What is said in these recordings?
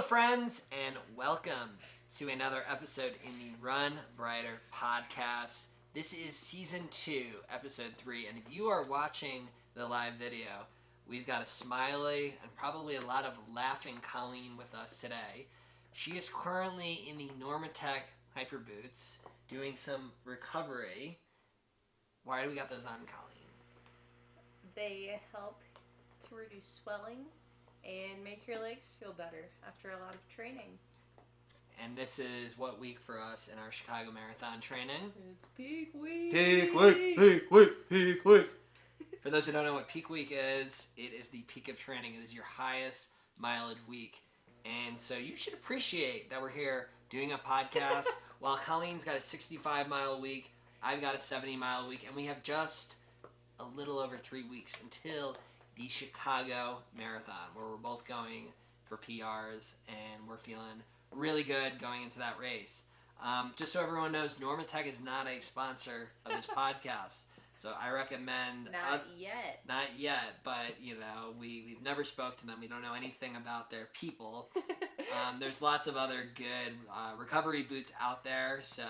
friends, and welcome to another episode in the Run Breiter podcast. This is season 2, episode 3, and if you are watching the live video, we've got a smiley and probably a lot of laughing Colleen with us today. She is currently in the Normatec Hyper Boots doing some recovery. Why do we got those on, Colleen? They help to reduce swelling and make your legs feel better after a lot of training. And this is what week for us in our Chicago Marathon training? It's peak week! Peak week, peak week, peak week. For those who don't know what peak week is, it is the peak of training. It is your highest mileage week. And so you should appreciate that we're here doing a podcast while Colleen's got a 65-mile week, I've got a 70-mile week, and we have just a little over 3 weeks until the Chicago Marathon, where we're both going for PRs, and we're feeling really good going into that race. Just so everyone knows, Normatec is not a sponsor of this podcast, so I recommend... Not yet. Not yet, but, you know, we've never spoke to them. We don't know anything about their people. There's lots of other good recovery boots out there, so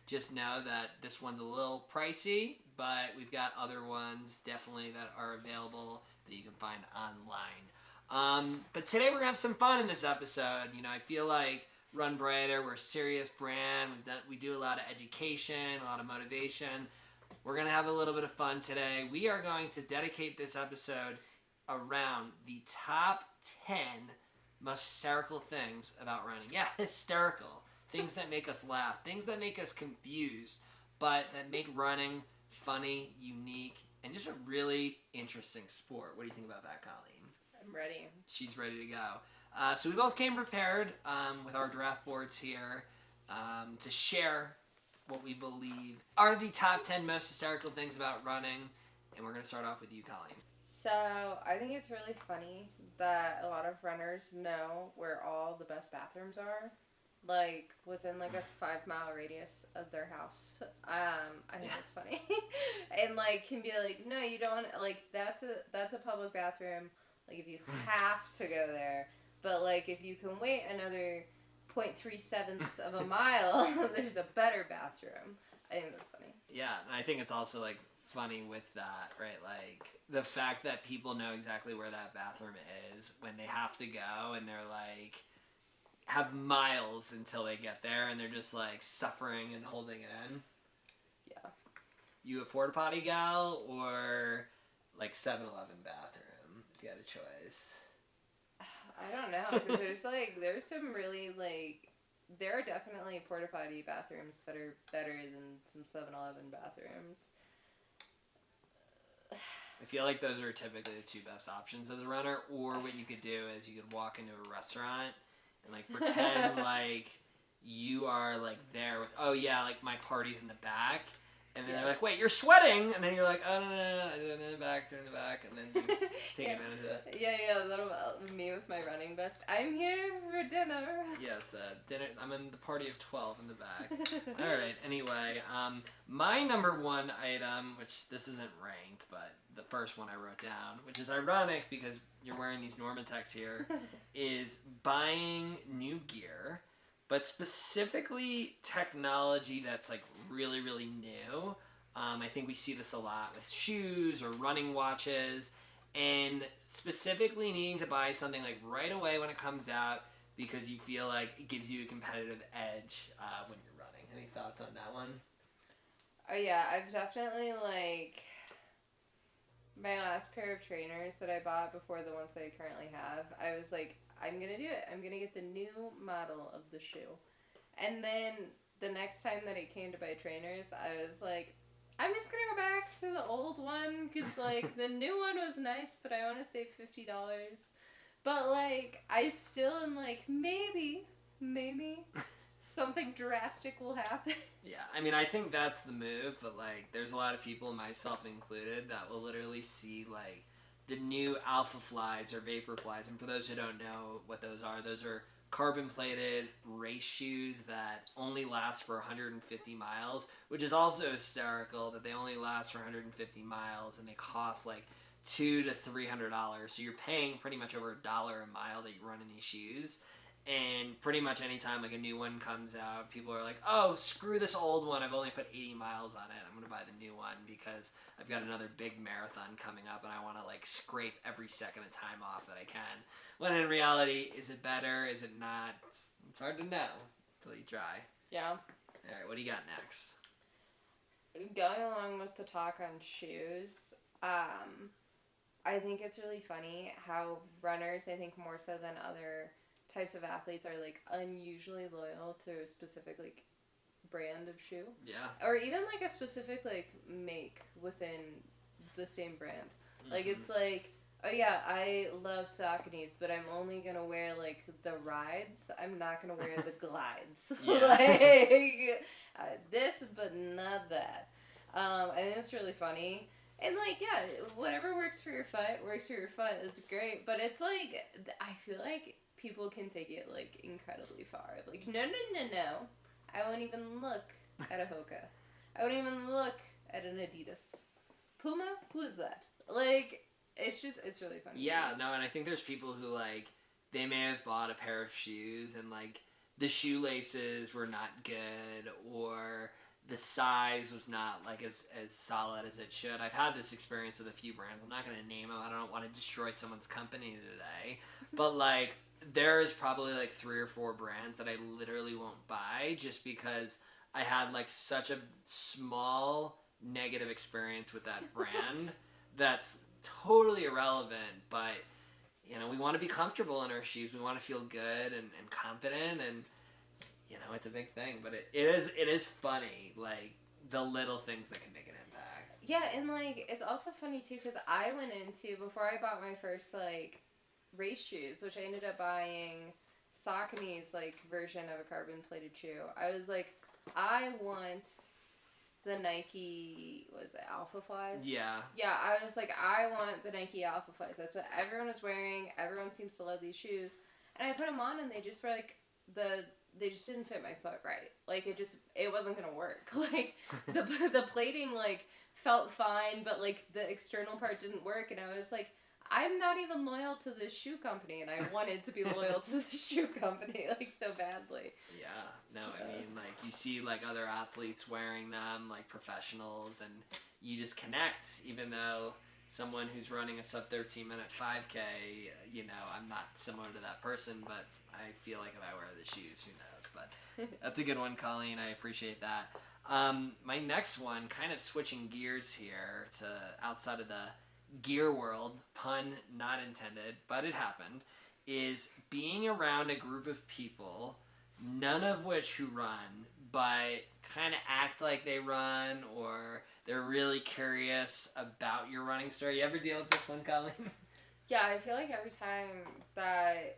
just know that this one's a little pricey, but we've got other ones definitely that are available that you can find online. But today we're going to have some fun in this episode. You know, I feel like Run Breiter, we're a serious brand. We do a lot of education, a lot of motivation. We're going to have a little bit of fun today. We are going to dedicate this episode around the top 10 most hysterical things about running. Yeah, hysterical. Things that make us laugh. Things that make us confused, but that make running funny, unique, and just a really interesting sport. What do you think about that, Colleen? I'm ready. She's ready to go. So we both came prepared with our draft boards here to share what we believe are the top 10 most hysterical things about running. And we're going to start off with you, Colleen. So, I think it's really funny that a lot of runners know where all the best bathrooms are. Like, within, like, a 5-mile radius of their house. I think it's funny. And, like, can be like, no, you don't, like, that's a public bathroom. Like, if you have to go there. But, like, if you can wait another 0.37 of a mile, there's a better bathroom. I think that's funny. Yeah, and I think it's also, like, funny with that, right? Like, the fact that people know exactly where that bathroom is when they have to go, and they're, like, have miles until they get there, and they're just, like, suffering and holding it in. Yeah. You a porta potty gal, or, like, 7-Eleven bathroom, if you had a choice? I don't know, because there's some really, like, there are definitely porta potty bathrooms that are better than some 7-Eleven bathrooms. I feel like those are typically the two best options as a runner, or what you could do is you could walk into a restaurant and, like, pretend like you are, like, there with, oh yeah, like, my party's in the back, and then they're like, wait, you're sweating, and then you're like, oh, no, they're in the back, and then you take advantage of that. Yeah, that'll me with my running vest. I'm here for dinner. Yes, dinner, I'm in the party of 12 in the back. Alright, anyway, my number one item, which this isn't ranked, but the first one I wrote down, which is ironic because you're wearing these Normatecs here, is buying new gear, but specifically technology that's, like, really, really new. I think we see this a lot with shoes or running watches, and specifically needing to buy something, like, right away when it comes out because you feel like it gives you a competitive edge when you're running. Any thoughts on that one? Oh yeah, I've definitely, like, my last pair of trainers that I bought before the ones that I currently have, I was like, I'm going to do it. I'm going to get the new model of the shoe. And then the next time that I came to buy trainers, I was like, I'm just going to go back to the old one because, like, the new one was nice, but I want to save $50. But, like, I still am like, maybe something drastic will happen. Yeah, I mean, I think that's the move, but, like, there's a lot of people, myself included, that will literally see, like, the new Alpha Flies or Vapor Flies, and for those who don't know what those are carbon-plated race shoes that only last for 150 miles, which is also hysterical that they only last for 150 miles, and they cost, like, $200 to $300, so you're paying pretty much over $1 a mile that you run in these shoes, And pretty much anytime like a new one comes out, people are like, oh, screw this old one. I've only put 80 miles on it. I'm going to buy the new one because I've got another big marathon coming up and I want to like scrape every second of time off that I can. When in reality, is it better? Is it not? It's hard to know until you try. Yeah. All right, what do you got next? Going along with the talk on shoes, I think it's really funny how runners, I think more so than other types of athletes, are like unusually loyal to a specific like brand of shoe. Yeah. Or even like a specific like make within the same brand. Like it's like, oh yeah, I love Sauconys, but I'm only gonna wear like the rides. I'm not gonna wear the glides. Like this, but not that. I think it's really funny. And like, yeah, whatever works for your foot works for your foot. It's great, but it's like I feel like people can take it like incredibly far. Like no, I won't even look at a Hoka. I won't even look at an Adidas. Puma? Who is that? Like, it's really funny. Yeah, no, and I think there's people who, like, they may have bought a pair of shoes and, like, the shoelaces were not good or the size was not, like, as solid as it should. I've had this experience with a few brands. I'm not going to name them. I don't want to destroy someone's company today. But, like, there's probably, like, 3 or 4 brands that I literally won't buy just because I had, like, such a small negative experience with that brand that's totally irrelevant, but you know, we want to be comfortable in our shoes, we want to feel good and confident, and you know, it's a big thing, but it is funny, like the little things that can make an impact. Yeah, and like it's also funny too because I went into, before I bought my first like race shoes, which I ended up buying Saucony's like version of a carbon plated shoe, I was like, I want the Nike, was it Alpha Flies? Yeah. Yeah, I was like, I want the Nike Alpha Flies. That's what everyone was wearing. Everyone seems to love these shoes. And I put them on and they just were like, they just didn't fit my foot right. Like, it wasn't going to work. Like, the plating, like, felt fine, but, like, the external part didn't work. And I was like, I'm not even loyal to this shoe company, and I wanted to be loyal to the shoe company, like, so badly. Yeah, no, I mean, like, you see, like, other athletes wearing them, like, professionals, and you just connect, even though someone who's running a sub-13-minute 5K, you know, I'm not similar to that person, but I feel like if I wear the shoes, who knows, but that's a good one, Colleen, I appreciate that. My next one, kind of switching gears here to outside of the gear world, pun not intended, but it happened, is being around a group of people, none of which who run, but kind of act like they run, or they're really curious about your running story. You ever deal with this one, Colleen? Yeah, I feel like every time that,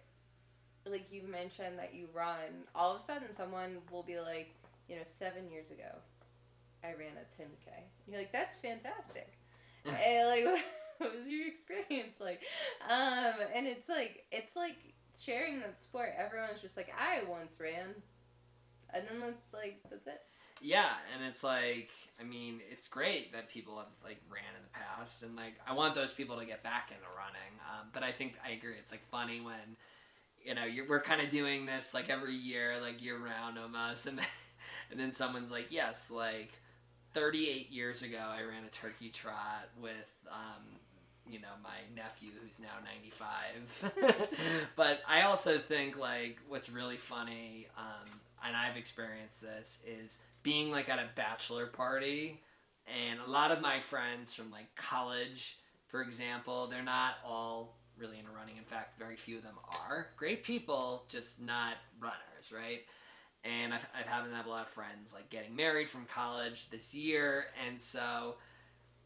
like, you mention that you run, all of a sudden someone will be like, you know, 7 years ago, I ran a 10K. You're like, that's fantastic. And, like, what was your experience like? And it's like sharing that sport. Everyone's just like, I once ran, and then that's it. Yeah, and it's like, I mean, it's great that people have like ran in the past, and like I want those people to get back into running. But I think I agree. It's like funny when, you know, we're kind of doing this like every year, like year round almost, and then someone's like, yes, like 38 years ago, I ran a turkey trot with, you know, my nephew who's now 95. But I also think, like, what's really funny, and I've experienced this, is being, like, at a bachelor party, and a lot of my friends from, like, college, for example, they're not all really into running. In fact, very few of them are. Great people, just not runners, right? And I've happened to have a lot of friends like getting married from college this year, and so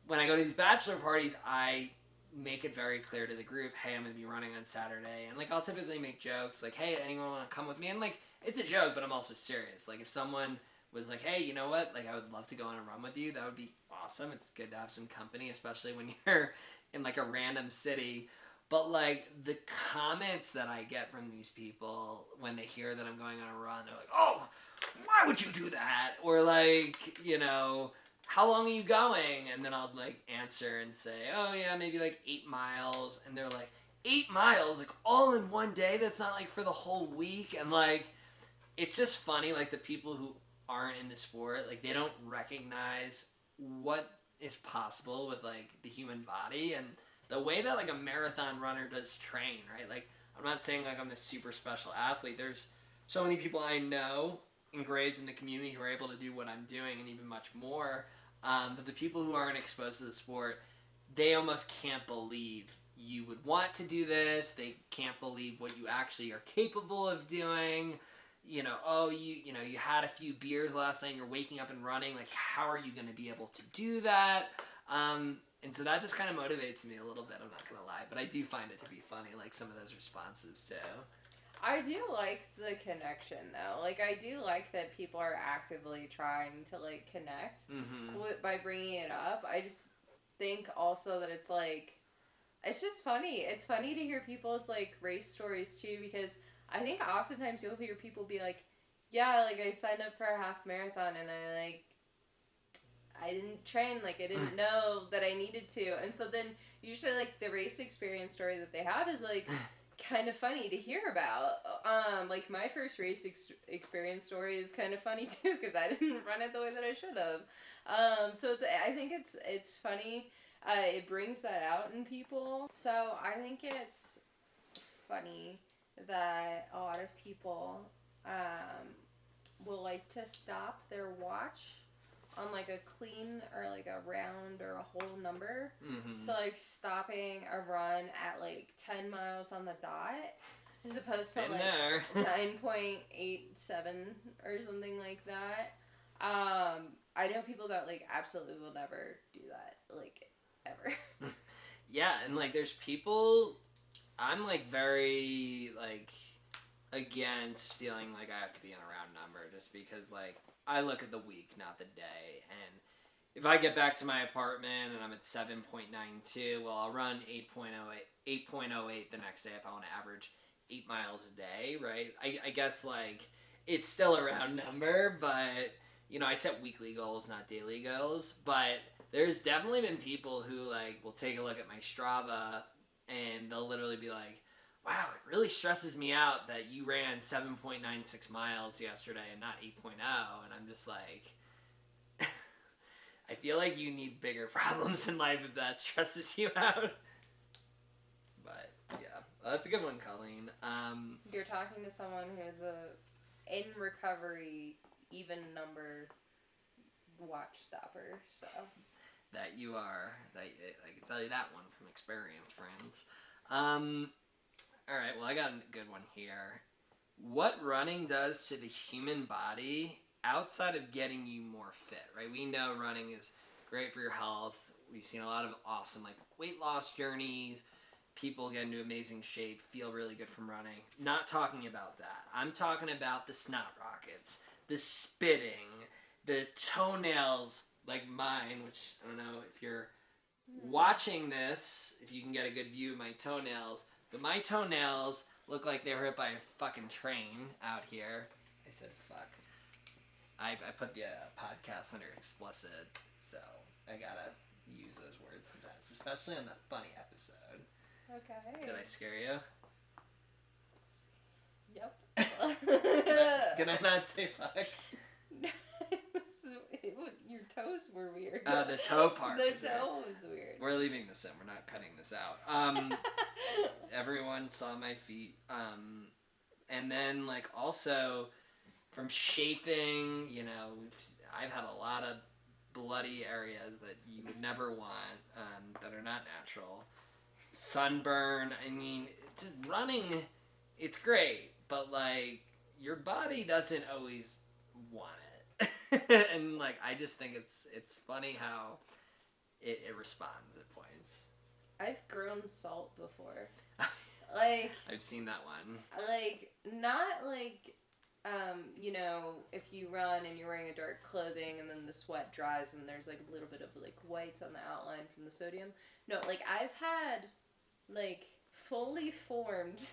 when I go to these bachelor parties, I make it very clear to the group, hey, I'm going to be running on Saturday, and like I'll typically make jokes like, hey, anyone want to come with me? And like it's a joke, but I'm also serious. Like if someone was like, hey, you know what? Like I would love to go on a run with you. That would be awesome. It's good to have some company, especially when you're in like a random city. But, like, the comments that I get from these people when they hear that I'm going on a run, they're like, oh, why would you do that? Or, like, you know, how long are you going? And then I'll, like, answer and say, oh, yeah, maybe, like, 8 miles. And they're like, 8 miles, like, all in one day. That's not, like, for the whole week. And, like, it's just funny, like, the people who aren't in the sport, like, they don't recognize what is possible with, like, the human body and the way that, like, a marathon runner does train, right? Like, I'm not saying, like, I'm a super special athlete. There's so many people I know engraved in the community who are able to do what I'm doing and even much more. But the people who aren't exposed to the sport, they almost can't believe you would want to do this. They can't believe what you actually are capable of doing. You know, oh, you know, you had a few beers last night and you're waking up and running. Like, how are you going to be able to do that? And so that just kind of motivates me a little bit, I'm not going to lie. But I do find it to be funny, like some of those responses, too. I do like the connection, though. Like, I do like that people are actively trying to, like, connect by bringing it up. I just think also that it's, like, it's just funny. It's funny to hear people's, like, race stories, too, because I think oftentimes you'll hear people be like, yeah, like, I signed up for a half marathon and I didn't train, like, I didn't know that I needed to. And so then usually, like, the race experience story that they have is, like, kind of funny to hear about. Like, my first race experience story is kind of funny, too, because I didn't run it the way that I should have. So I think it's funny. It brings that out in people. So I think it's funny that a lot of people will like to stop their watch on like a clean or like a round or a whole number. So like stopping a run at like 10 miles on the dot as opposed to like 9.87 or something like that. I know people that like absolutely will never do that, like, ever. Yeah, and like there's people, I'm like very like against feeling like I have to be in a round number just because like I look at the week, not the day. And if I get back to my apartment and I'm at 7.92, well, I'll run 8.08 the next day if I want to average 8 miles a day, right? I guess, like, it's still a round number, but, you know, I set weekly goals, not daily goals. But there's definitely been people who, like, will take a look at my Strava and they'll literally be like, wow, it really stresses me out that you ran 7.96 miles yesterday and not 8.0. And I'm just like, I feel like you need bigger problems in life if that stresses you out. But, yeah. Well, that's a good one, Colleen. You're talking to someone who's in recovery, even number watch stopper, so. That you are. I can tell you that one from experience, friends. Alright, well, I got a good one here. What running does to the human body outside of getting you more fit, right? We know running is great for your health. We've seen a lot of awesome, like, weight loss journeys. People get into amazing shape, feel really good from running. Not talking about that. I'm talking about the snot rockets, the spitting, the toenails like mine, which I don't know if you're watching this, if you can get a good view of my toenails, but my toenails look like they were hit by a fucking train out here. I said fuck. I put the podcast under explicit, so I gotta use those words sometimes, especially on the funny episode. Okay. Did I scare you? Yep. Can I not say fuck? Your toes were weird. The toe part. The toe was weird. We're leaving this in. We're not cutting this out. Everyone saw my feet. And then, like, also from chafing, you know, I've had a lot of bloody areas that you would never want, that are not natural. Sunburn. I mean, just running, it's great, but, like, your body doesn't always want it. And, like, I just think it's funny how it responds at points. I've grown salt before. Like, I've seen that one. Like, not like, you know, if you run and you're wearing a dark clothing and then the sweat dries and there's, like, a little bit of, like, white on the outline from the sodium. No, like, I've had, like, fully formed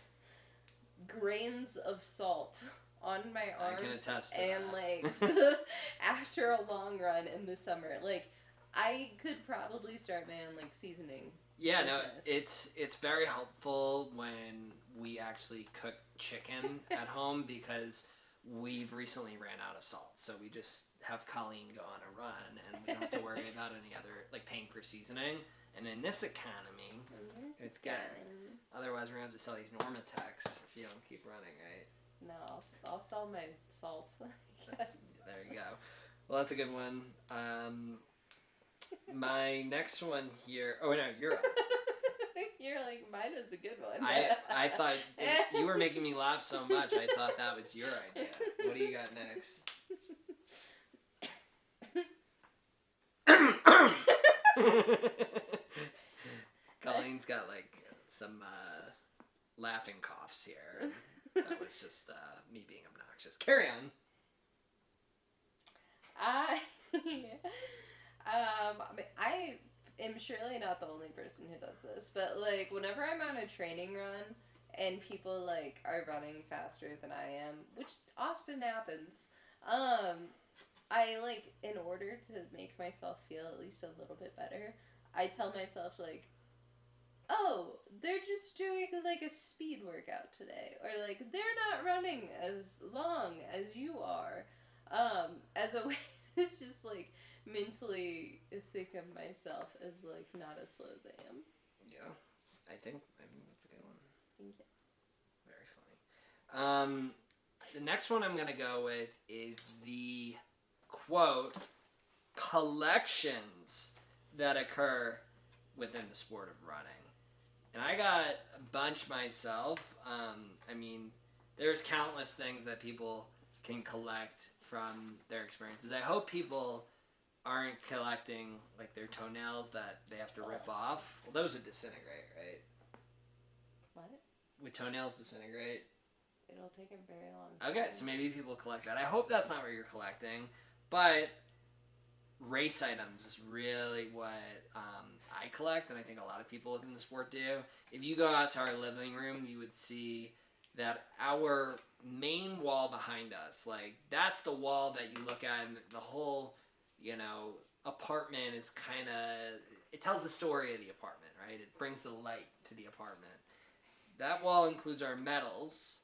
grains of salt on my arms and legs after a long run in the summer. Like, I could probably start my own, like, seasoning Yeah, no, business. it's very helpful when we actually cook chicken at home because we've recently ran out of salt. So we just have Colleen go on a run and we don't have to worry about any other, like, paying for seasoning. And in this economy, it's good. Otherwise, we're going to have to sell these Normatex if you don't keep running, right? No, I'll sell my salt. There you go. Well, that's a good one. My next one here... Oh, no, you're up. You're like, mine was a good one. I thought... You were making me laugh so much, I thought that was your idea. What do you got next? Colleen's got, like, some laughing coughs here. That was just me being obnoxious. Carry on. I am surely not the only person who does this, but like whenever I'm on a training run and people like are running faster than I am, which often happens, I like in order to make myself feel at least a little bit better, I tell myself like, oh, they're just doing like a speed workout today, or like they're not running as long as you are, as a way to just like mentally think of myself as like not as slow as I am. Yeah, I think that's a good one. Thank you. Very funny. The next one I'm gonna go with is the quote collections that occur within the sport of running. And I got a bunch myself. I mean, there's countless things that people can collect from their experiences. I hope people aren't collecting like their toenails that they have to rip off. Well, those would disintegrate, right? What? Would toenails disintegrate? It'll take a very long time. Okay, so maybe people collect that. I hope that's not what you're collecting, but race items is really what I collect, and I think a lot of people within the sport do. If you go out to our living room, you would see that our main wall behind us, like, that's the wall that you look at, and the whole, you know, apartment is kind of, it tells the story of the apartment, right? It brings the light to the apartment. That wall includes our medals,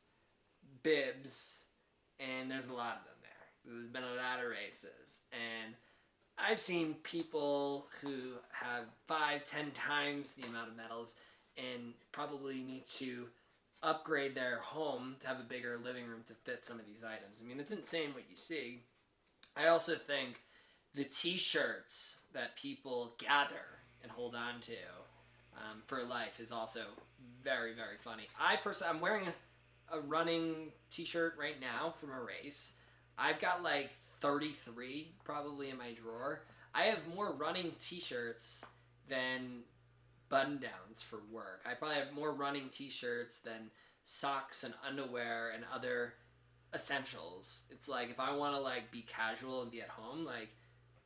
bibs, and there's a lot of them there. There's been a lot of races, and I've seen people who have 5-10 times the amount of medals and probably need to upgrade their home to have a bigger living room to fit some of these items. I mean, it's insane what you see. I also think the t-shirts that people gather and hold on to for life is also very, very funny. I'm wearing a running t-shirt right now from a race. I've got like 33 probably in my drawer. I have more running t-shirts than button-downs for work. I probably have more running t-shirts than socks and underwear and other essentials. It's like if I want to like be casual and be at home, like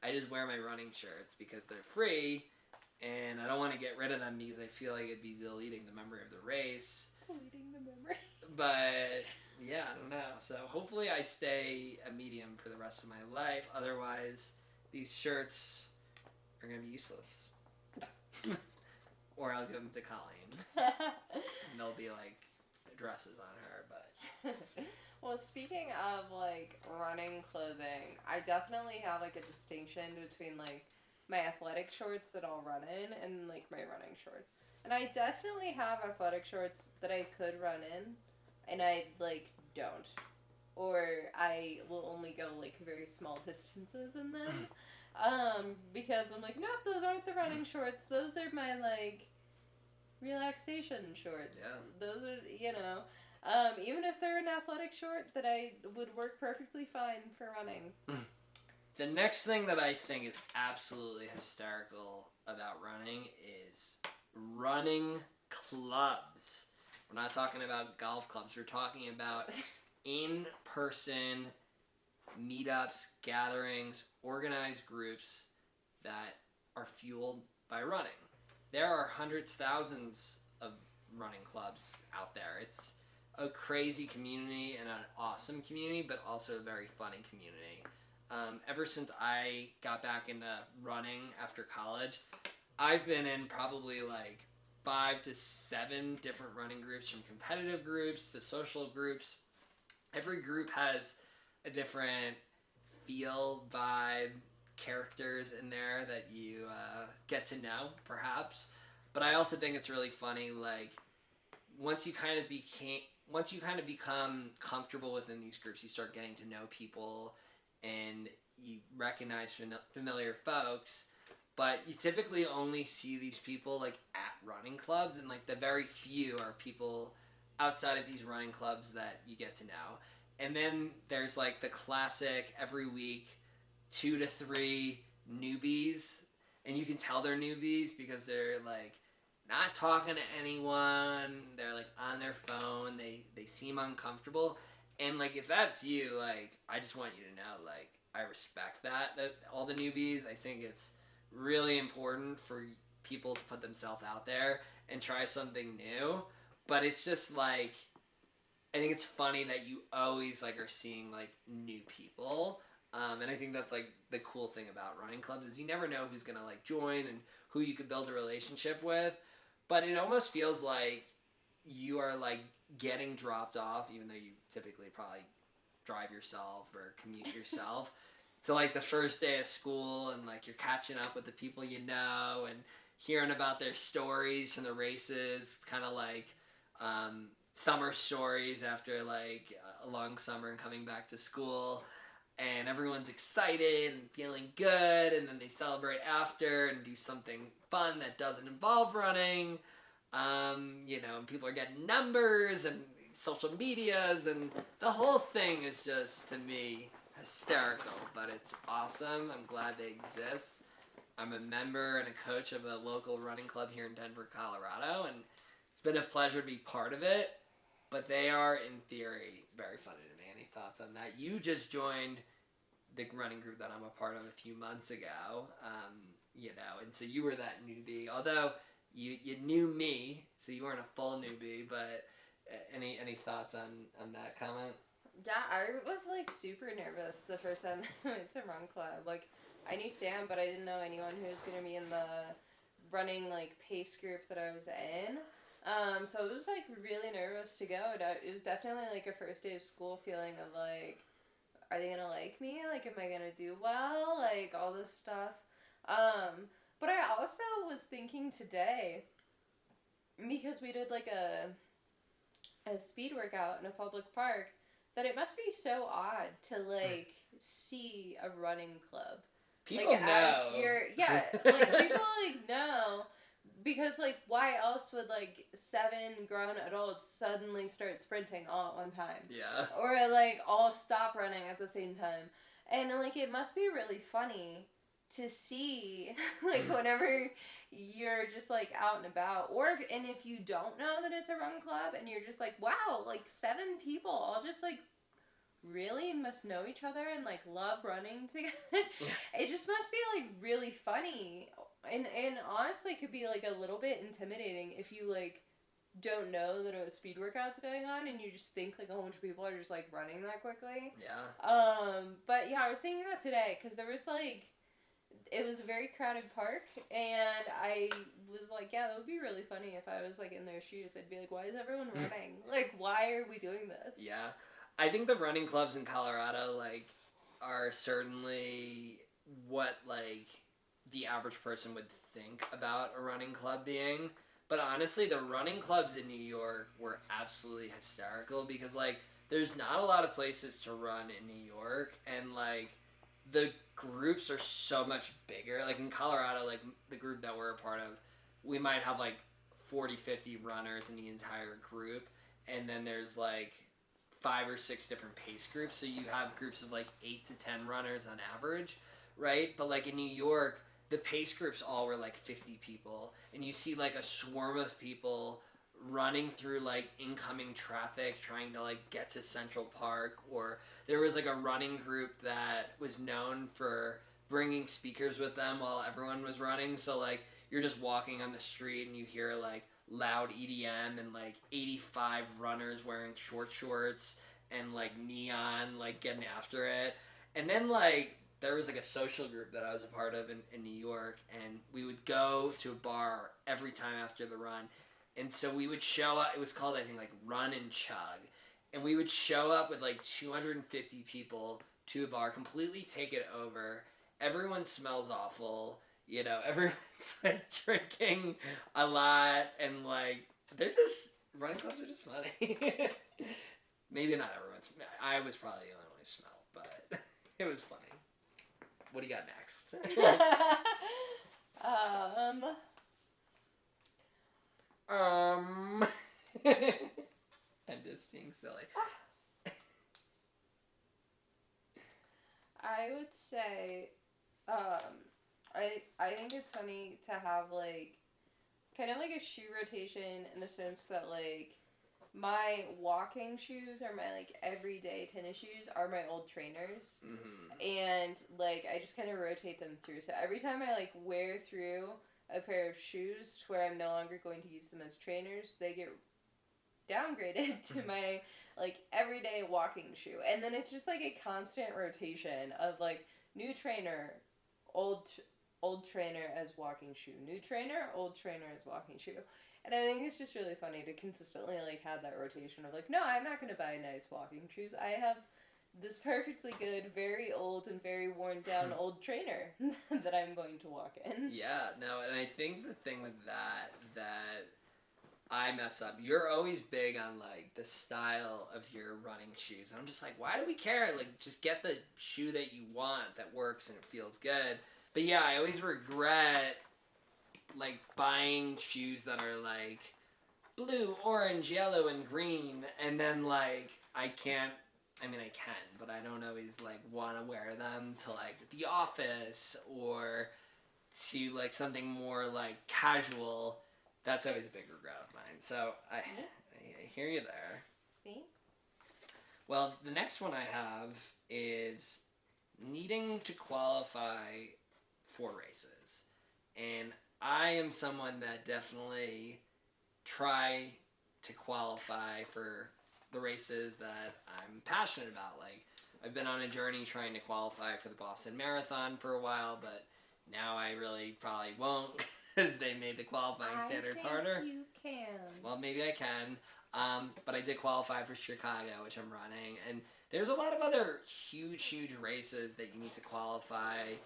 I just wear my running shirts because they're free and I don't want to get rid of them because I feel like it'd be deleting the memory of the race. Deleting the memory. But yeah, I don't know. So hopefully I stay a medium for the rest of my life. Otherwise, these shirts are going to be useless. Or I'll give them to Colleen. And they'll be like dresses on her. But Well, speaking of like running clothing, I definitely have like a distinction between like my athletic shorts that I'll run in and like my running shorts. And I definitely have athletic shorts that I could run in and I like don't. Or I will only go like very small distances in them. Because I'm like, nope, those aren't the running shorts. Those are my like relaxation shorts. Yeah. Those are, you know, even if they're an athletic short, that I would work perfectly fine for running. the next thing that I think is absolutely hysterical about running is running clubs. We're not talking about golf clubs. We're talking about in-person meetups, gatherings, organized groups that are fueled by running. There are hundreds, thousands of running clubs out there. It's a crazy community and an awesome community, but also a very funny community. Ever since I got back into running after college, I've been in probably like 5 to 7 different running groups, from competitive groups to social groups. Every group has a different feel, vibe, characters in there that you get to know, perhaps. But I also think it's really funny, like once you kind of become comfortable within these groups, you start getting to know people, and you recognize familiar folks. But you typically only see these people like at running clubs, and like the very few are people outside of these running clubs that you get to know. And then there's like the classic every week 2 to 3 newbies, and you can tell they're newbies because they're like not talking to anyone. They're like on their phone. They seem uncomfortable, and like if that's you, like I just want you to know, like I respect that all the newbies. I think it's really important for people to put themselves out there and try something new. But it's just like I think it's funny that you always like are seeing like new people. And I think that's like the cool thing about running clubs is you never know who's gonna like join and who you could build a relationship with. But it almost feels like you are like getting dropped off, even though you typically probably drive yourself or commute yourself, to like the first day of school, and like you're catching up with the people you know and hearing about their stories from the races. It's kind of like summer stories after like a long summer and coming back to school, and everyone's excited and feeling good, and then they celebrate after and do something fun that doesn't involve running. And people are getting numbers and social medias, and the whole thing is just, to me, hysterical, but it's awesome. I'm glad they exist. I'm a member and a coach of a local running club here in Denver, Colorado, and it's been a pleasure to be part of it. But they are, in theory, very funny to me. Any thoughts on that? You just joined the running group that I'm a part of a few months ago, and so you were that newbie. Although you knew me, so you weren't a full newbie. But any thoughts on that comment? Yeah, I was like super nervous the first time I went to run club. Like I knew Sam, but I didn't know anyone who was gonna be in the running like pace group that I was in. So I was like really nervous to go. It was definitely like a first day of school feeling of like, are they gonna like me? Like, am I gonna do well? Like all this stuff. But I also was thinking today, because we did like a speed workout in a public park, that it must be so odd to like see a running club. People like, know. Like people like know. Because, like, why else would, like, 7 grown adults suddenly start sprinting all at one time? Yeah. Or, like, all stop running at the same time. And, like, it must be really funny to see, like, whenever you're just, like, out and about. And if you don't know that it's a run club and you're just like, wow, like, 7 people all just, like, really must know each other and, like, love running together. It just must be, like, really funny. And honestly, it could be, like, a little bit intimidating if you, like, don't know that a speed workout's going on and you just think, like, a whole bunch of people are just, like, running that quickly. Yeah. But, yeah, I was thinking that today because there was, like, it was a very crowded park, and I was like, yeah, that would be really funny if I was, like, in their shoes. I'd be like, why is everyone running? Like, why are we doing this? Yeah. I think the running clubs in Colorado, like, are certainly what, like, the average person would think about a running club being. But honestly, the running clubs in New York were absolutely hysterical because, like, there's not a lot of places to run in New York, and, like, the groups are so much bigger. Like, in Colorado, like, the group that we're a part of, we might have, like, 40, 50 runners in the entire group, and then there's, like, 5 or 6 different pace groups, so you have groups of, like, 8 to 10 runners on average, right? But, like, in New York, the pace groups all were like 50 people, and you see like a swarm of people running through like incoming traffic trying to like get to Central Park. Or there was like a running group that was known for bringing speakers with them while everyone was running, so like you're just walking on the street and you hear like loud EDM and like 85 runners wearing short shorts and like neon like getting after it. And then like there was like a social group that I was a part of in New York, and we would go to a bar every time after the run. And so we would show up, it was called, I think, like Run and Chug. And we would show up with like 250 people to a bar, completely take it over. Everyone smells awful. You know, everyone's like drinking a lot, and like, they're just, running clubs are just funny. Maybe not everyone's, I was probably the only one who smelled, but it was funny. What do you got next? I'm just being silly. I would say, I think it's funny to have, like, kind of like a shoe rotation in the sense that, like, my walking shoes are my, like, everyday tennis shoes are my old trainers. Mm-hmm. And, like, I just kind of rotate them through. So every time I, like, wear through a pair of shoes to where I'm no longer going to use them as trainers, they get downgraded to my, like, everyday walking shoe. And then it's just, like, a constant rotation of, like, new trainer, old trainer as walking shoe, new trainer, old trainer as walking shoe. And I think it's just really funny to consistently, like, have that rotation of, like, no, I'm not going to buy nice walking shoes. I have this perfectly good, very old and very worn down old trainer that I'm going to walk in. Yeah, no, and I think the thing with that I mess up. You're always big on, like, the style of your running shoes. And I'm just like, why do we care? Like, just get the shoe that you want that works and it feels good. But yeah, I always regret, like, buying shoes that are, like, blue, orange, yellow, and green. And then, like, I can, but I don't always, like, want to wear them to, like, the office or to, like, something more, like, casual. That's always a big regret of mine. So I hear you there. See? Well, the next one I have is needing to qualify for races. And I am someone that definitely try to qualify for the races that I'm passionate about. Like, I've been on a journey trying to qualify for the Boston Marathon for a while, but now I really probably won't because they made the qualifying standards harder. You can. Well, maybe I can. But I did qualify for Chicago, which I'm running. And there's a lot of other huge races that you need to qualify.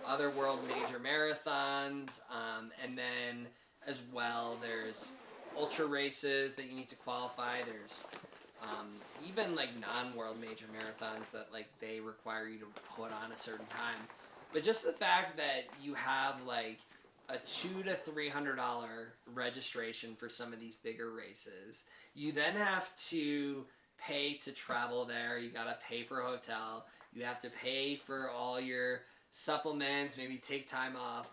Other world major marathons. And then as well, there's ultra races that you need to qualify. There's even like non-world major marathons that like they require you to put on a certain time. But just the fact that you have like a $200 to $300 registration for some of these bigger races. You then have to pay to travel there. You gotta pay for a hotel. You have to pay for all your supplements, maybe take time off.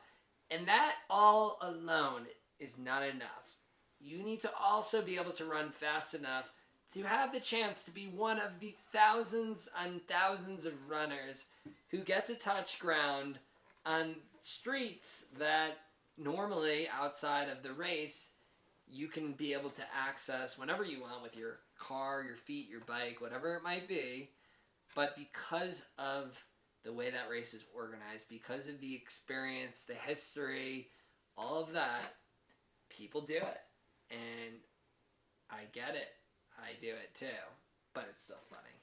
And that all alone is not enough. You need to also be able to run fast enough to have the chance to be one of the thousands and thousands of runners who get to touch ground on streets that normally outside of the race you can be able to access whenever you want with your car, your feet, your bike, whatever it might be. But because of the way that race is organized, because of the experience, the history, all of that, people do it. And I get it. I do it too. But it's still funny.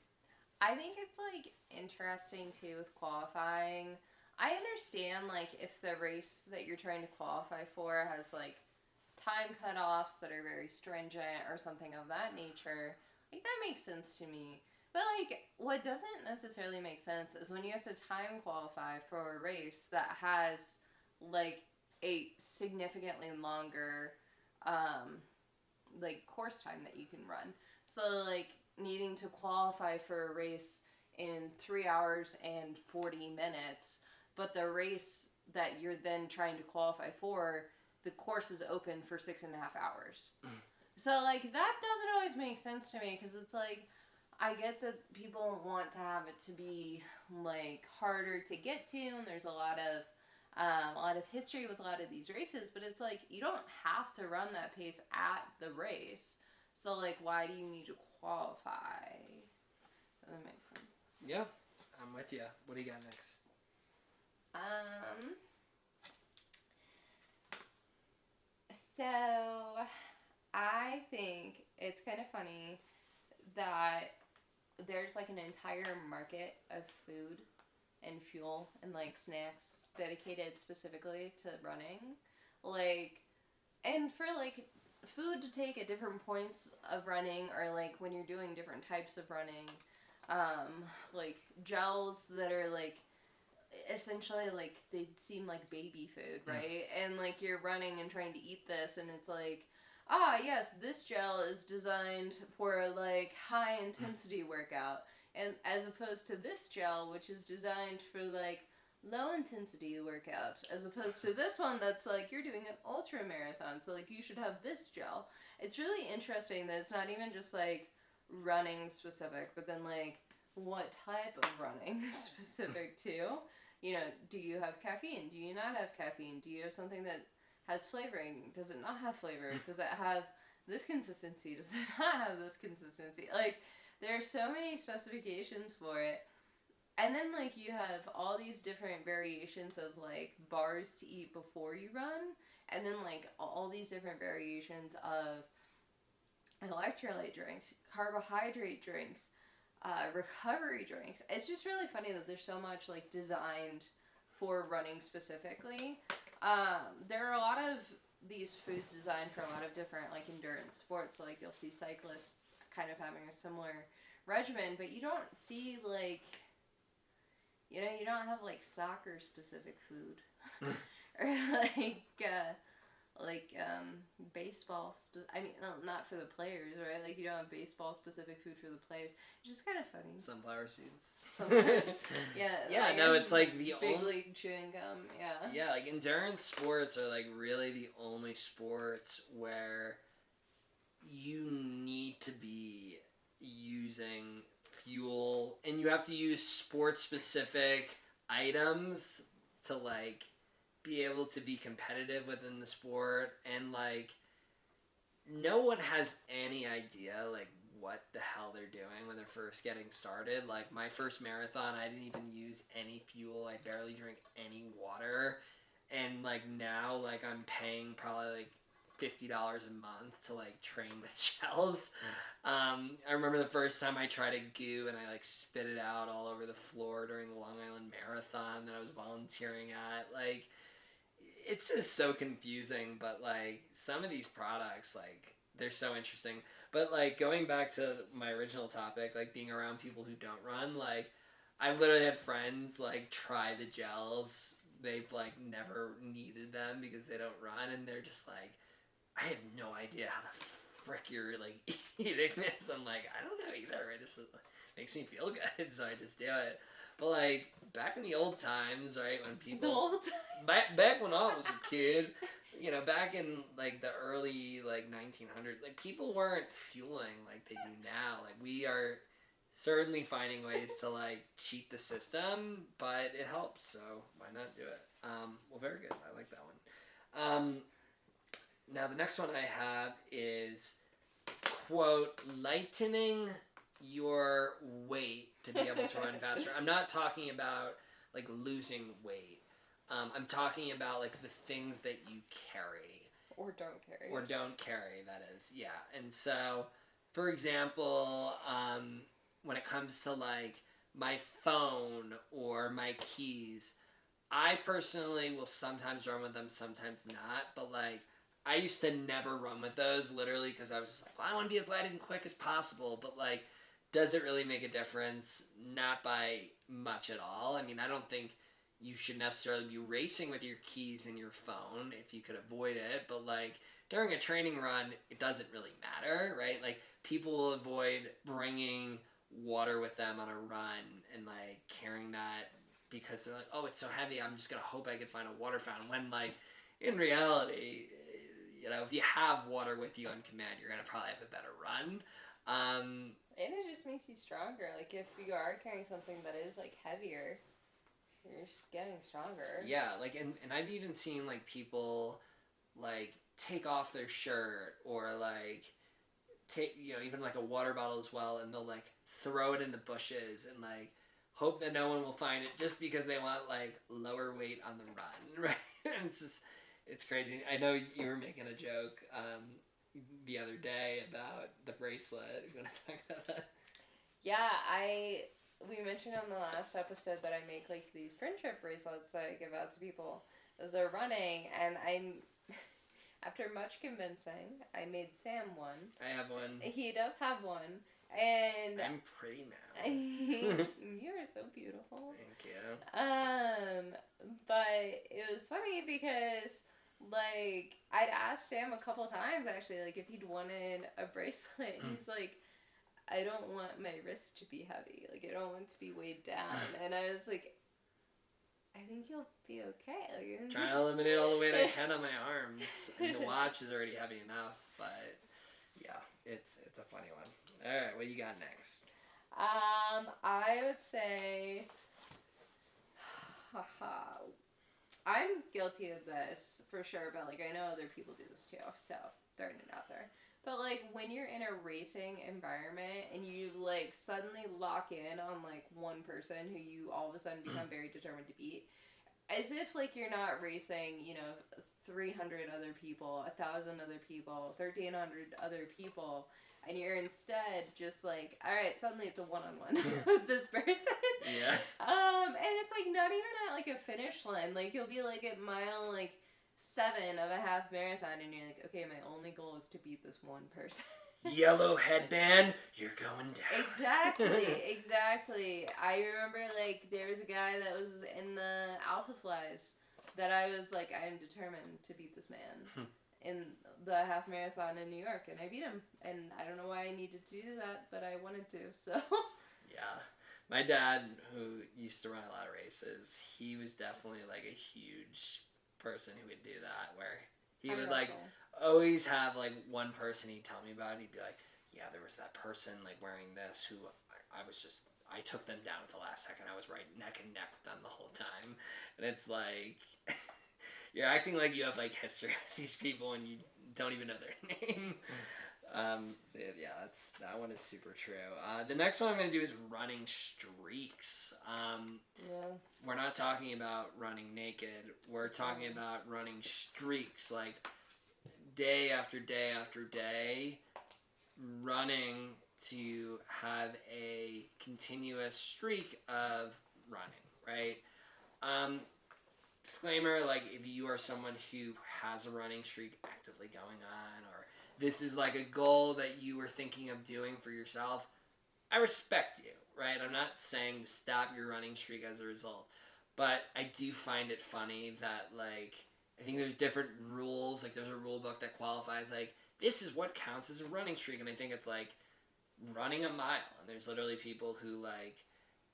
I think it's, like, interesting, too, with qualifying. I understand, like, if the race that you're trying to qualify for has, like, time cutoffs that are very stringent or something of that nature. Like, that makes sense to me. But, like, what doesn't necessarily make sense is when you have to time qualify for a race that has, like, a significantly longer, like, course time that you can run. So, like, needing to qualify for a race in 3 hours and 40 minutes, but the race that you're then trying to qualify for, the course is open for 6.5 hours. So, like, that doesn't always make sense to me, because it's like, I get that people want to have it to be, like, harder to get to, and there's a lot of history with a lot of these races, but it's like, you don't have to run that pace at the race. So, like, why do you need to qualify? That makes sense. Yeah, I'm with you. What do you got next? So I think it's kind of funny that there's like an entire market of food and fuel and like snacks dedicated specifically to running. Like, and for like food to take at different points of running, or like when you're doing different types of running, like gels that are like essentially like they seem like baby food, right? And like you're running and trying to eat this, and it's like, ah, yes, this gel is designed for like high intensity workout, and as opposed to this gel, which is designed for like low intensity workout, as opposed to this one that's like you're doing an ultra marathon, so like you should have this gel. It's really interesting that it's not even just like running specific, but then like what type of running specific too. You know, do you have caffeine? Do you not have caffeine? Do you have something that has flavoring? Does it not have flavor? Does it have this consistency? Does it not have this consistency? Like, there are so many specifications for it. And then, like, you have all these different variations of, like, bars to eat before you run. And then, like, all these different variations of electrolyte drinks, carbohydrate drinks, recovery drinks. It's just really funny that there's so much like designed for running specifically. There are a lot of these foods designed for a lot of different like endurance sports. So like you'll see cyclists kind of having a similar regimen, but you don't see like, you know, you don't have like soccer specific food or baseball. I mean, not for the players, right? Like you don't have baseball specific food for the players. It's just kind of funny. Sunflower seeds. Yeah. Yeah. No, it's like the big league chewing gum. Yeah. Yeah, like endurance sports are like really the only sports where you need to be using fuel, and you have to use sport specific items to like be able to be competitive within the sport. And like no one has any idea like what the hell they're doing when they're first getting started. Like my first marathon, I didn't even use any fuel. I barely drank any water. And like now, like I'm paying probably like $50 a month to like train with gels. I remember the first time I tried a goo and I like spit it out all over the floor during the Long Island Marathon that I was volunteering at. Like, it's just so confusing, but like some of these products, like they're so interesting. But like going back to my original topic, like being around people who don't run, like I've literally had friends like try the gels. They've like never needed them because they don't run, and they're just like, I have no idea how the frick you're like eating this. I'm like, I don't know either. It just makes me feel good, so I just do it. But like back in the old times, right, when people The old times. back when I was a kid, you know, back in like the early like 1900s, like people weren't fueling like they do now. Like we are certainly finding ways to like cheat the system, but it helps, so why not do it? Well, very good. I like that one. Now the next one I have is, quote, lightening your weight to be able to run faster. I'm not talking about like losing weight. I'm talking about like the things that you carry. Or don't carry. Or don't carry, that is. Yeah. And so, for example, when it comes to like my phone or my keys, I personally will sometimes run with them, sometimes not. But like, I used to never run with those, literally, because I was just like, well, I want to be as light and quick as possible. But like, does it really make a difference? Not by much at all. I mean, I don't think you should necessarily be racing with your keys and your phone if you could avoid it. But like, during a training run, it doesn't really matter, right? Like, people will avoid bringing water with them on a run and like carrying that because they're like, oh, it's so heavy, I'm just gonna hope I can find a water fountain. When like in reality, you know, if you have water with you on command, you're gonna probably have a better run. And it just makes you stronger. Like if you are carrying something that is like heavier, you're just getting stronger. Yeah, like and I've even seen like people like take off their shirt or like take, you know, even like a water bottle as well, and they'll like throw it in the bushes and like hope that no one will find it just because they want like lower weight on the run, right? And it's crazy. I know you were making a joke the other day about the bracelet. You want to talk about that? Yeah, we mentioned on the last episode that I make like these friendship bracelets that I give out to people as they're running, and after much convincing, I made Sam one. I have one. He does have one, and I'm pretty now. you are so beautiful. Thank you. But it was funny because like I'd asked Sam a couple times actually, like if he'd wanted a bracelet. He's like, I don't want my wrist to be heavy. Like, I don't want it to be weighed down. And I was like, I think you'll be okay. Like, trying to eliminate all the weight I can on my arms. And the watch is already heavy enough, but yeah, it's a funny one. All right, what do you got next? I would say, I'm guilty of this for sure, but like I know other people do this too, so throwing it out there. But like when you're in a racing environment and you like suddenly lock in on like one person who you all of a sudden become very determined to beat, as if like you're not racing, 300 other people, 1,000 other people, 1,300 other people, and you're instead just like, all right, suddenly it's a one-on-one with this person. Yeah. And it's like not even at like a finish line. Like you'll be like at mile like 7 of a half marathon, and you're like, okay, my only goal is to beat this one person. Yellow headband, you're going down. Exactly. I remember like there was a guy that was in the Alpha Flies that I was like, I am determined to beat this man in the half marathon in New York, and I beat him. And I don't know why I needed to do that, but I wanted to. So. Yeah. My dad, who used to run a lot of races, he was definitely like a huge person who would do that, where he would like always have like one person he'd tell me about. He'd be like, yeah, there was that person like wearing this who I took them down at the last second. I was right neck and neck with them the whole time. And it's like you're acting like you have like history with these people and you don't even know their name. So yeah, that one is super true. The next one I'm going to do is running streaks. We're not talking about running naked. We're talking about running streaks, like day after day after day, running to have a continuous streak of running, right? Disclaimer, like if you are someone who has a running streak actively going on, or this is like a goal that you were thinking of doing for yourself, I respect you, right? I'm not saying to stop your running streak as a result, but I do find it funny that like I think there's different rules. Like there's a rule book that qualifies like this is what counts as a running streak, and I think it's like running a mile. And there's literally people who like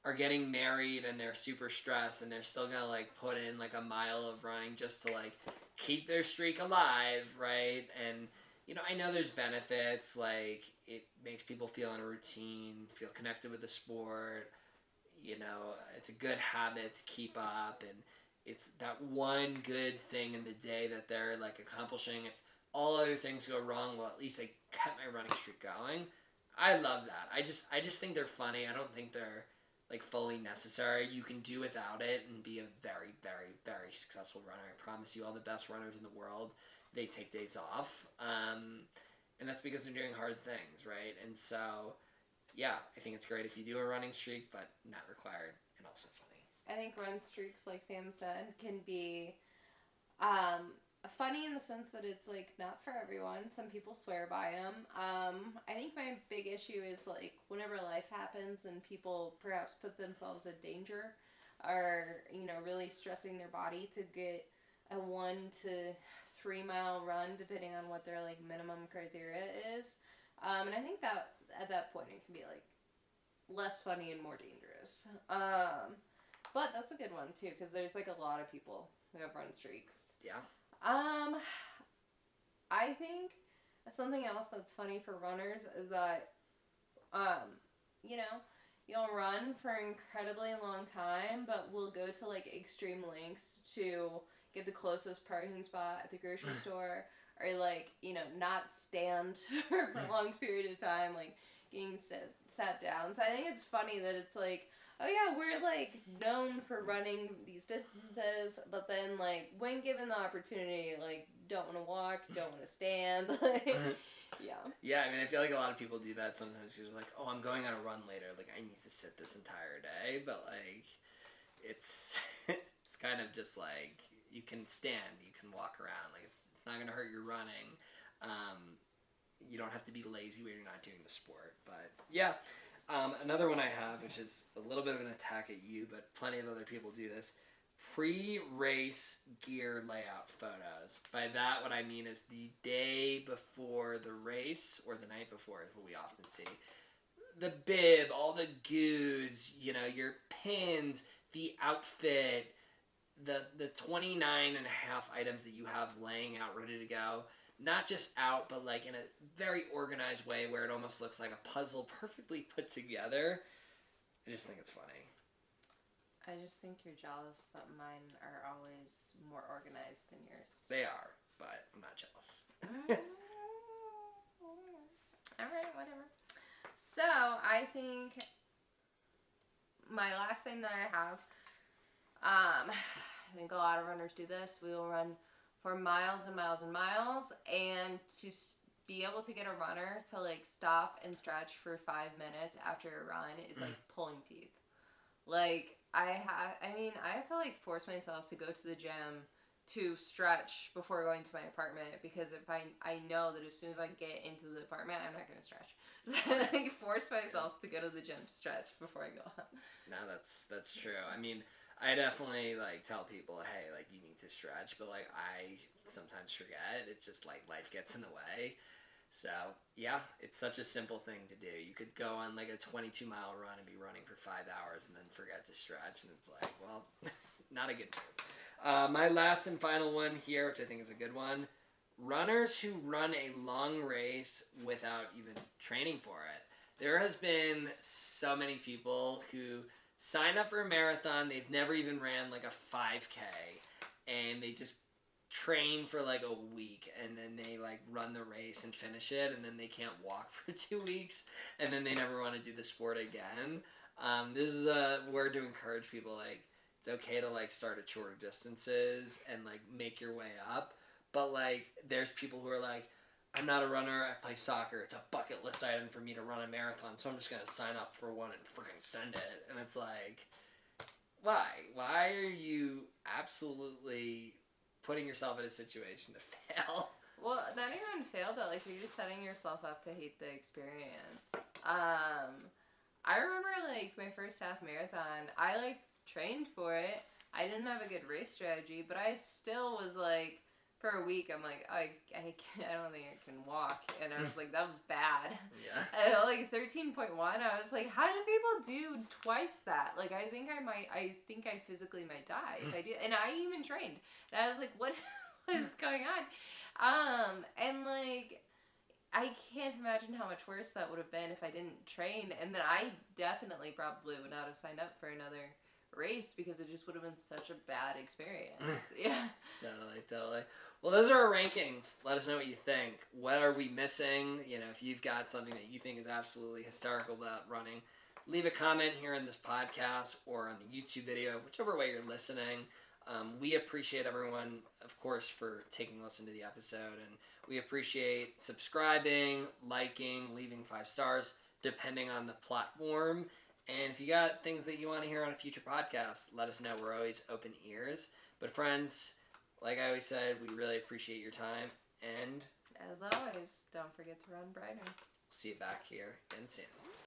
are getting married and they're super stressed and they're still gonna like put in like a mile of running just to like keep their streak alive, right? And I know there's benefits, like it makes people feel in a routine, feel connected with the sport. It's a good habit to keep up, and it's that one good thing in the day that they're like accomplishing. If all other things go wrong, well, at least I kept my running streak going. I love that. I just think they're funny. I don't think they're like fully necessary. You can do without it and be a very, very, very successful runner. I promise you, all the best runners in the world, they take days off. And that's because they're doing hard things, right? And so, yeah, I think it's great if you do a running streak, but not required and also funny. I think run streaks, like Sam said, can be funny in the sense that it's like not for everyone. Some people swear by them. I think my big issue is like whenever life happens and people perhaps put themselves in danger, or really stressing their body to get a 1 to 3 mile run depending on what their like minimum criteria is. And I think that at that point it can be like less funny and more dangerous. But that's a good one too, because there's like a lot of people who have run streaks. Yeah. I think something else that's funny for runners is that, you'll run for an incredibly long time, but we'll go to like extreme lengths to get the closest parking spot at the grocery store, or like, not stand for a prolonged period of time, like getting sat down. So I think it's funny that it's like, oh yeah, we're like known for running these distances, but then like when given the opportunity, like don't want to walk, don't want to stand, like yeah. Yeah, I mean, I feel like a lot of people do that sometimes because they're like, oh, I'm going on a run later, like I need to sit this entire day, but like it's it's kind of just like you can stand, you can walk around, like it's not gonna hurt your running. You don't have to be lazy when you're not doing the sport, but yeah. Another one I have, which is a little bit of an attack at you, but plenty of other people do this. Pre-race gear layout photos. By that, what I mean is the day before the race, or the night before is what we often see. The bib, all the goos, you know, your pins, the outfit, the 29 and a half items that you have laying out ready to go. Not just out, but like in a very organized way where it almost looks like a puzzle perfectly put together. I just think it's funny. I just think you're jealous that mine are always more organized than yours. They are, but I'm not jealous. Alright, whatever. So, I think my last thing that I have, I think a lot of runners do this. We will run for miles and miles and miles, and to be able to get a runner to like stop and stretch for 5 minutes after a run is like pulling teeth. Like I have to like force myself to go to the gym to stretch before going to my apartment, because if I know that as soon as I get into the apartment, I'm not gonna stretch. So I like force myself to go to the gym to stretch before I go out. No, that's true. I mean, I definitely like tell people, hey, like you need to stretch, but like I sometimes forget. It's just like life gets in the way. So yeah, it's such a simple thing to do. You could go on like a 22-mile run and be running for 5 hours and then forget to stretch, and it's like, well, not a good move. My last and final one here, which I think is a good one. Runners who run a long race without even training for it. There has been so many people who sign up for a marathon, they've never even ran like a 5K, and they just train for like a week, and then they like run the race and finish it, and then they can't walk for 2 weeks, and then they never want to do the sport again. This is a word to encourage people, like it's okay to like start at shorter distances and like make your way up, but like there's people who are like, I'm not a runner, I play soccer, it's a bucket list item for me to run a marathon, so I'm just going to sign up for one and freaking send it. And it's like, why? Why are you absolutely putting yourself in a situation to fail? Well, not even fail, but like you're just setting yourself up to hate the experience. I remember like my first half marathon, I like trained for it. I didn't have a good race strategy, but I still was like, for a week, I'm like, I don't think I can walk. And I was like, that was bad. Yeah. And like 13.1, I was like, how do people do twice that? Like, I think I physically might die if I do. And I even trained. And I was like, what is going on? And like, I can't imagine how much worse that would have been if I didn't train. And then I definitely probably would not have signed up for another race, because it just would have been such a bad experience. Yeah. Totally. Well, those are our rankings. Let us know what you think. What are we missing? You know, if you've got something that you think is absolutely hysterical about running, leave a comment here in this podcast or on the YouTube video, whichever way you're listening. We appreciate everyone, of course, for taking a listen to the episode, and we appreciate subscribing, liking, leaving 5 stars, depending on the platform. And if you got things that you want to hear on a future podcast, let us know. We're always open ears. But friends, like I always said, we really appreciate your time. And as always, don't forget to run brighter. See you back here again soon.